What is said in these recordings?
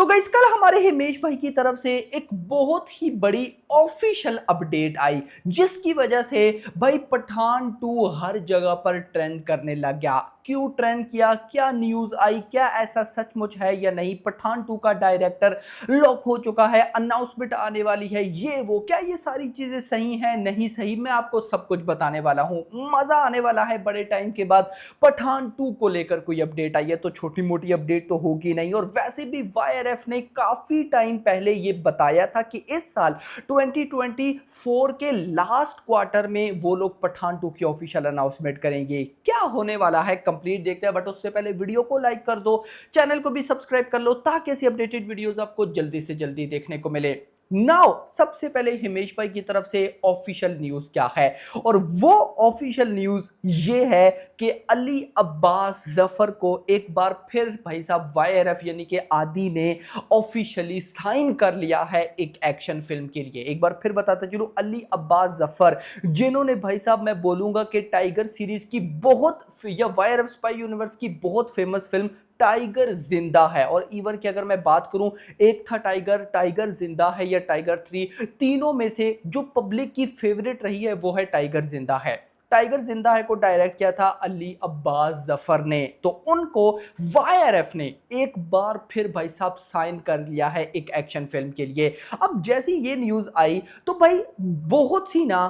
Guys कल हमारे हिमेश भाई की तरफ से एक बहुत ही बड़ी ऑफिशियल अपडेट आई जिसकी वजह से भाई पठान 2 हर जगह पर ट्रेंड करने लग गया। क्यों ट्रेंड किया, क्या न्यूज आई, क्या ऐसा सचमुच है या नहीं, पठान 2 का डायरेक्टर लॉक हो चुका है, अनाउंसमेंट आने वाली है, ये वो क्या ये सारी चीजें सही हैं नहीं सही, मैं आपको सब कुछ बताने वाला हूं। मजा आने वाला है। बड़े टाइम के बाद पठान 2 को लेकर कोई अपडेट आई है तो छोटी मोटी अपडेट तो होगी नहीं। और वैसे भी वाईआरएफ ने काफी टाइम पहले ये बताया था कि इस साल 2024 के लास्ट क्वार्टर में वो लोग पठान 2 की ऑफिशियल अनाउंसमेंट करेंगे। क्या होने वाला है कंप्लीट देखते हैं, बट उससे पहले वीडियो को लाइक कर दो, चैनल को भी सब्सक्राइब कर लो ताकि ऐसी अपडेटेड वीडियोस आपको जल्दी से जल्दी देखने को मिले। नाउ सबसे पहले हिमेश भाई की तरफ से ऑफिशियल न्यूज क्या है, और वो ऑफिशियल न्यूज ये है कि अली अब्बास जफर को एक बार फिर भाई साहब वाईआरएफ यानी कि आदि ने ऑफिशियली साइन कर लिया है एक एक्शन फिल्म के लिए। एक बार फिर बताता चलूं, अली अब्बास जफर जिन्होंने भाई साहब मैं बोलूंगा कि टाइगर सीरीज की बहुत या वाईआरएफ स्पाई यूनिवर्स की बहुत फेमस फिल्म टाइगर जिंदा है। और इवन की अगर मैं बात करूं, एक था टाइगर, टाइगर जिंदा है या टाइगर 3, तीनों में से जो पब्लिक की फेवरेट रही है वो है टाइगर जिंदा है। टाइगर जिंदा है को डायरेक्ट किया था अली अब्बास जफर ने, तो उनको वाईआरएफ ने एक बार फिर भाई साहब साइन कर लिया है एक एक्शन फिल्म के लिए। अब जैसी ये न्यूज आई तो भाई बहुत सी ना,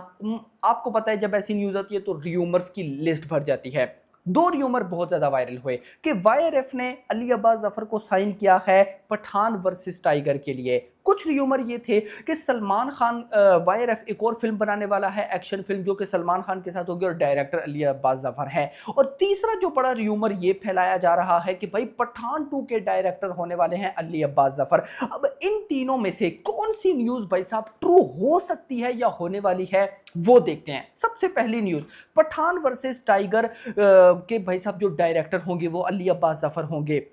आपको पता है जब ऐसी न्यूज आती है तो र्यूमर्स की लिस्ट भर जाती है। दो र्यूमर बहुत ज्यादा वायरल हुए कि वाईआरएफ ने अली अब्बास जफर को साइन किया है पठान वर्सेस टाइगर के लिए। कुछ र्यूमर ये थे कि सलमान खान वाईआरएफ एक और फिल्म बनाने वाला है एक्शन फिल्म जो कि सलमान खान के साथ होगी और डायरेक्टर अली अब्बास जफर है। और तीसरा जो बड़ा र्यूमर ये फैलाया जा रहा है कि भाई पठान 2 के डायरेक्टर होने वाले हैं अली अब्बास जफर। अब इन तीनों में से कौन सी न्यूज भाई साहब ट्रू हो सकती है या होने वाली है वो देखते हैं। सबसे पहली न्यूज, पठान वर्सेस टाइगर के भाई साहब जो डायरेक्टर होंगे वो अली अब्बास जफर होंगे।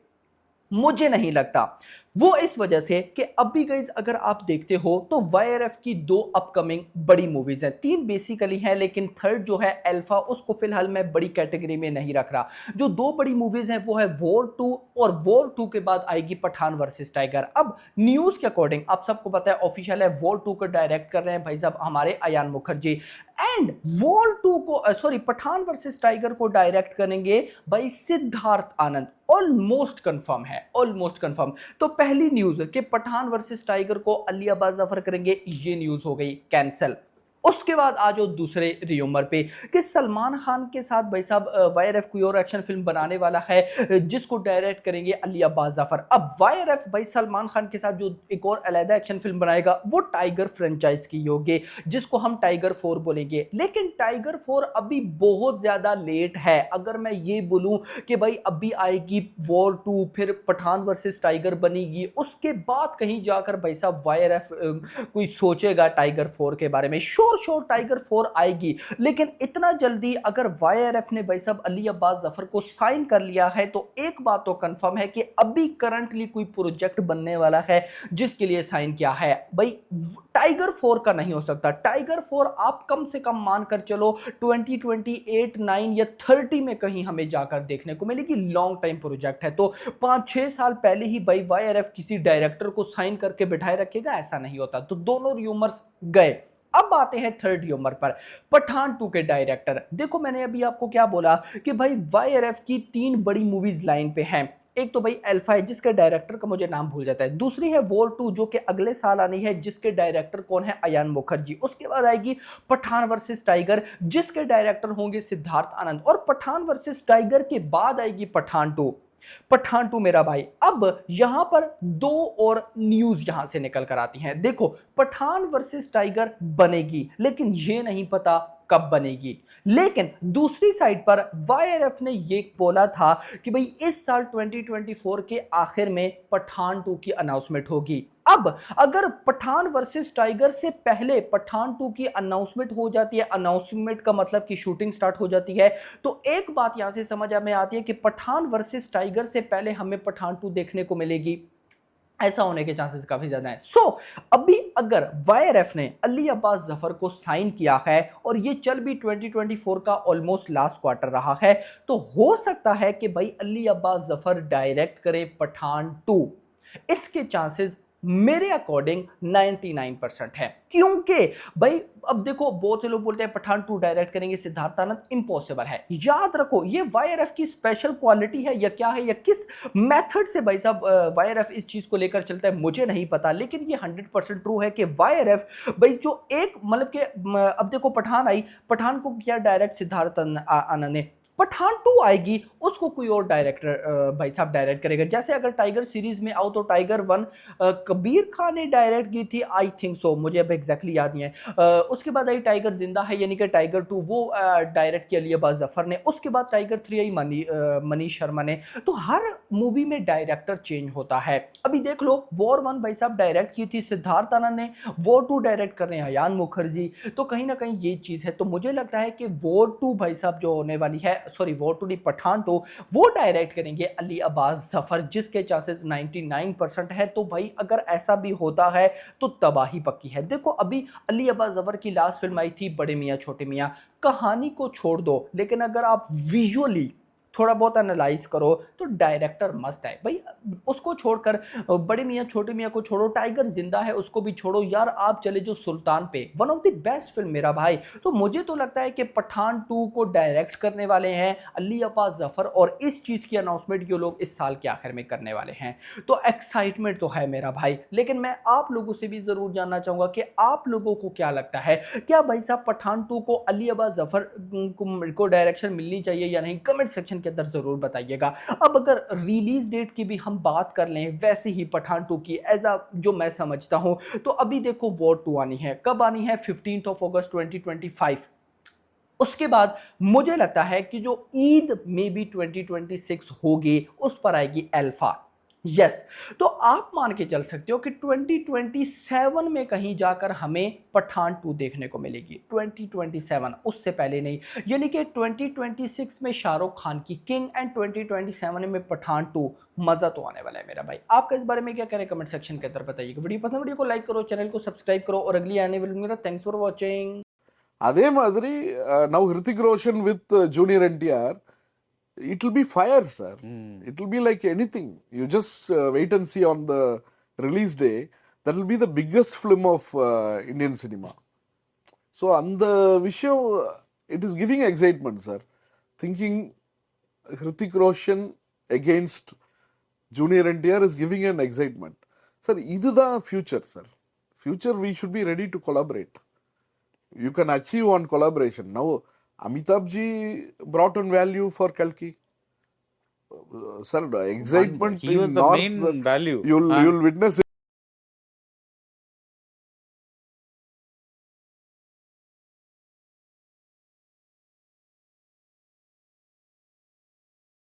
मुझे नहीं लगता, वो इस वजह से कि अभी गाइस अगर आप देखते हो तो वाईआरएफ की दो अपकमिंग बड़ी मूवीज हैं, तीन बेसिकली हैं लेकिन थर्ड जो है अल्फा उसको फिलहाल मैं बड़ी कैटेगरी में नहीं रख रहा। जो दो बड़ी मूवीज हैं वो है वॉर 2 और वॉर 2 के बाद आएगी पठान वर्सेस टाइगर। अब न्यूज के अकॉर्डिंग आप सबको पता है ऑफिशियल है वॉर 2 को डायरेक्ट कर रहे हैं भाई साहब हमारे अयान मुखर्जी, एंड वॉर 2 को सॉरी पठान वर्सेस टाइगर को डायरेक्ट करेंगे भाई सिद्धार्थ आनंद। ऑलमोस्ट कंफर्म है, ऑलमोस्ट कंफर्म। तो पहली न्यूज कि पठान वर्सेस टाइगर को अली अब्बास जफर करेंगे, ये न्यूज हो गई कैंसिल। उसके बाद आ जाओ दूसरे रियूमर पे कि सलमान खान के साथ भाई साहब वाईआरएफ कोई और एक्शन फिल्म बनाने वाला है जिसको डायरेक्ट करेंगे अली अब्बास जफर। अब वाईआरएफ भाई सलमान खान के साथ जो एक और अलग एक्शन फिल्म बनाएगा वो टाइगर फ्रेंचाइज की होगी जिसको हम टाइगर 4 बोलेंगे। लेकिन टाइगर 4 अभी बहुत ज्यादा लेट है। अगर मैं ये बोलूं कि भाई अभी आएगी वॉर 2 फिर पठान वर्सेस टाइगर बनेगी, उसके बाद कहीं जाकर भाई साहब वाईआरएफ कोई सोचेगा टाइगर 4 के बारे में। श्योर टाइगर 4 आएगी, लेकिन इतना जल्दी अगर वाईआरएफ ने भाई साहब अली अब्बास जफर को साइन कर लिया है तो एक बात तो कंफर्म है कि अभी करंटली कोई प्रोजेक्ट बनने वाला है जिसके लिए साइन किया है भाई टाइगर 4 का नहीं हो सकता। टाइगर 4 आप कम से कम मानकर चलो 2028, 9 या 30 में कहीं हमें जाकर देखने को मिलेगी। लॉन्ग टाइम प्रोजेक्ट है तो 5-6 साल पहले ही भाई वाईआरएफ किसी डायरेक्टर को साइन करके बिठाए रखेगा, ऐसा नहीं होता। तो दोनों र्यूमर्स गए। अब आते हैं थर्ड र्यूमर पर, पठान 2 के डायरेक्टर। देखो मैंने अभी आपको क्या बोला कि भाई वाईआरएफ की तीन बड़ी मूवीज लाइन पे हैं। एक तो भाई अल्फा है जिसके डायरेक्टर का मुझे नाम भूल जाता है, दूसरी है वॉर 2 जो कि अगले साल आनी है जिसके डायरेक्टर कौन है अयान मुखर्जी, उसके बाद आएगी पठान वर्सेस टाइगर जिसके डायरेक्टर होंगे सिद्धार्थ आनंद, और पठान वर्सेस टाइगर के बाद आएगी पठान 2। पठान 2 मेरा भाई। अब यहां पर दो और न्यूज यहां से निकल कर आती हैं। देखो पठान वर्सेस टाइगर बनेगी लेकिन ये नहीं पता कब बनेगी। लेकिन दूसरी साइड पर वाईआरएफ ने ये बोला था कि भाई इस साल 2024 के आखिर में पठान 2 की अनाउंसमेंट होगी। अब अगर पठान वर्सेस टाइगर से पहले पठान 2 की अनाउंसमेंट हो जाती है, अनाउंसमेंट का मतलब कि शूटिंग स्टार्ट हो जाती है, तो एक बात यहां से समझ में आती है कि पठान वर्सेस टाइगर से पहले हमें पठान 2 देखने को मिलेगी। ऐसा होने के चांसेस काफी ज्यादा हैं। सो अभी अगर वाईआरएफ ने अली अब्बास जफर को साइन किया है और ये चल भी 2024 का ऑलमोस्ट लास्ट क्वार्टर रहा है, तो हो सकता है कि भाई अली अब्बास जफर डायरेक्ट करें पठान 2। इसके चांसेस मेरे अकॉर्डिंग 99% है। क्योंकि भाई अब देखो, बहुत से लोग बोलते हैं पठान 2 डायरेक्ट करेंगे सिद्धार्थ आनंद, इम्पॉसिबल है। याद रखो ये वाईआरएफ की स्पेशल क्वालिटी है या क्या है, या किस मेथड से भाई साहब वाईआरएफ इस चीज को लेकर चलता है मुझे नहीं पता, लेकिन ये 100% ट्रू है कि वाईआरएफ भाई जो एक मतलब के अब देखो पठान आई, पठान को किया डायरेक्ट सिद्धार्थ आनंद ने, पठान 2 आएगी उसको कोई और डायरेक्टर भाई साहब डायरेक्ट करेगा। जैसे अगर टाइगर सीरीज में आओ तो टाइगर 1 कबीर खान ने डायरेक्ट की थी, आई थिंक सो, मुझे अब एग्जैक्टली याद नहीं है। उसके बाद आई टाइगर जिंदा है यानी कि टाइगर 2, वो डायरेक्ट किया अली अब्बास जफर ने। उसके बाद टाइगर 3 आई मनीष शर्मा ने। तो हर मूवी में डायरेक्टर चेंज होता है। अभी देख लो वॉर 1 भाई साहब डायरेक्ट की थी सिद्धार्थ आनंद ने, वॉर 2 डायरेक्ट कर रहे हैं अयान मुखर्जी। तो कहीं ना कहीं ये चीज है, तो मुझे लगता है कि वॉर 2 भाई साहब जो होने वाली है, सॉरी वॉर 2 नहीं, पठान 2, वो डायरेक्ट करेंगे अली अब्बास जफर, जिसके चांसेस 99% है। तो भाई अगर ऐसा भी होता है तो तबाही पक्की है। देखो अभी अली अब्बास जफर की लास्ट फिल्म आई थी बड़े मियां छोटे मियां, कहानी को छोड़ दो, लेकिन अगर आप विजुअली थोड़ा बहुत एनालाइज करो तो डायरेक्टर मस्त है भाई। उसको छोड़कर बड़े मियां छोटे मियां को छोड़ो, टाइगर जिंदा है उसको भी छोड़ो यार, आप चले जो सुल्तान पे, one of the best film मेरा भाई। तो मुझे तो लगता है कि पठान 2 को डायरेक्ट करने वाले हैं अली अब्बास जफर, और इस चीज की अनाउंसमेंट ये लोग इस साल के आखिर में करने वाले हैं। तो एक्साइटमेंट तो है मेरा भाई, लेकिन मैं आप लोगों से भी जरूर जानना चाहूंगा कि आप लोगों को क्या लगता है, क्या भाई साहब पठान 2 को अली अब्बास जफर को डायरेक्शन मिलनी चाहिए या नहीं? कमेंट सेक्शन के अंदर जरूर बताइएगा। अब अगर रिलीज डेट की भी हम बात कर लें, वैसे ही पठान 2 की एज अ जो मैं समझता हूं, तो अभी देखो वॉर 2 आनी है, कब आनी है? 15 अगस्त 2025। उसके बाद मुझे लगता है कि जो ईद में भी 2026 होगी उस पर आएगी अल्फा। यस, तो आप मान के चल सकते हो कि 2027 में कहीं जाकर हमें पठान 2 देखने को मिलेगी। 2027, उससे पहले नहीं। यानी कि 2026 में शाहरुख खान की किंग एंड 2027 में पठान 2। मजा तो आने वाला है मेरा भाई। आपका इस बारे में क्या कह रहे हैं कमेंट सेक्शन के अंदर बताइएगा। वीडियो पसंद, वीडियो को लाइक करो, चैनल को सब्सक्राइब करो, और अगली आने वाली वीडियो थैंक्स फॉर वॉचिंग। அதே மாதிரி now Hrithik Roshan with Junior NTR, it will be fire, sir. It will be like anything. You just wait and see on the release day. That will be the biggest film of Indian cinema. So on the விஷயம், it is giving excitement, sir. Thinking Hrithik Roshan against Junior NTR is giving an excitement. Sir, இதுதான் future, sir. Future, we should be ready to collaborate. You can achieve on collaboration. Now, Amitabh ji brought on value for Kalki. Sir, the excitement He was in the North, main sir, value. you'll witness it.